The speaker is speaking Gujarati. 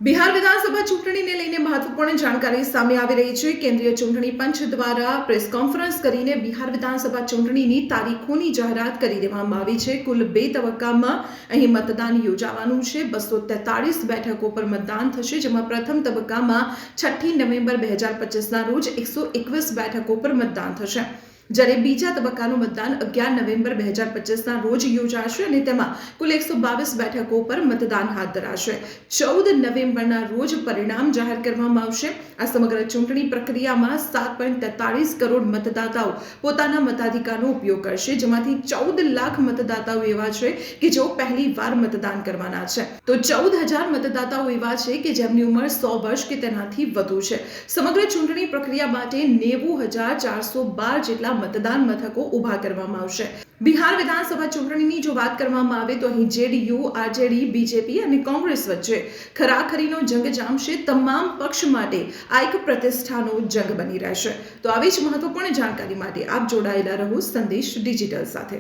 બિહાર વિધાનસભા ચૂંટણીને લઈને મહત્વપૂર્ણ જાણકારી સામે આવી રહી છે। કેન્દ્રીય ચૂંટણી પંચ દ્વારા પ્રેસ કોન્ફરન્સ કરીને બિહાર વિધાનસભા ચૂંટણીની તારીખોની જાહેરાત કરી દેવામાં આવી છે। કુલ 2 તબક્કામાં અહીં મતદાન યોજાવાનું છે। 243 બેઠકો પર મતદાન થશે, જેમાં પ્રથમ તબક્કામાં 6 નવેમ્બર 2025ના રોજ 121 બેઠકો પર મતદાન થશે, જ્યારે બીજા તબક્કાનું મતદાન 11 નવેમ્બર 2025ના રોજ યોજાશે અને તેમાં કુલ 122 બેઠકો પર મતદાન હાથ ધરાશે। 14 નવેમ્બરના રોજ પરિણામ જાહેર કરવામાં આવશે। આ સમગ્ર ચૂંટણી પ્રક્રિયામાં 7.43 કરોડ મતદાતાઓ પોતાના મતાધિકારનો ઉપયોગ કરશે, જેમાંથી 14 લાખ મતદાતાઓ એવા છે કે જેઓ પહેલી વાર મતદાન કરવાના છે, તો 14,000 મતદાતાઓ એવા છે કે જેમની ઉંમર 100 વર્ષ કે તેનાથી વધુ છે। સમગ્ર ચૂંટણી પ્રક્રિયા માટે 90,412 જેટલા મતદાન મથકો ઊભા કરવામાં આવશે। બિહાર વિધાનસભા ચૂંટણીની જો વાત કરવામાં આવે તો અહીં જેડીયુ, આરજેડી, બીજેપી અને કોંગ્રેસ વચ્ચે ખરાખરીનો જંગ જામશે। તમામ પક્ષ માટે આ એક પ્રતિષ્ઠાનો જંગ બની રહેશે। તો આવી જ મહત્વપૂર્ણ જાણકારી માટે આપ જોડાયેલા રહો સંદેશ ડિજિટલ સાથે।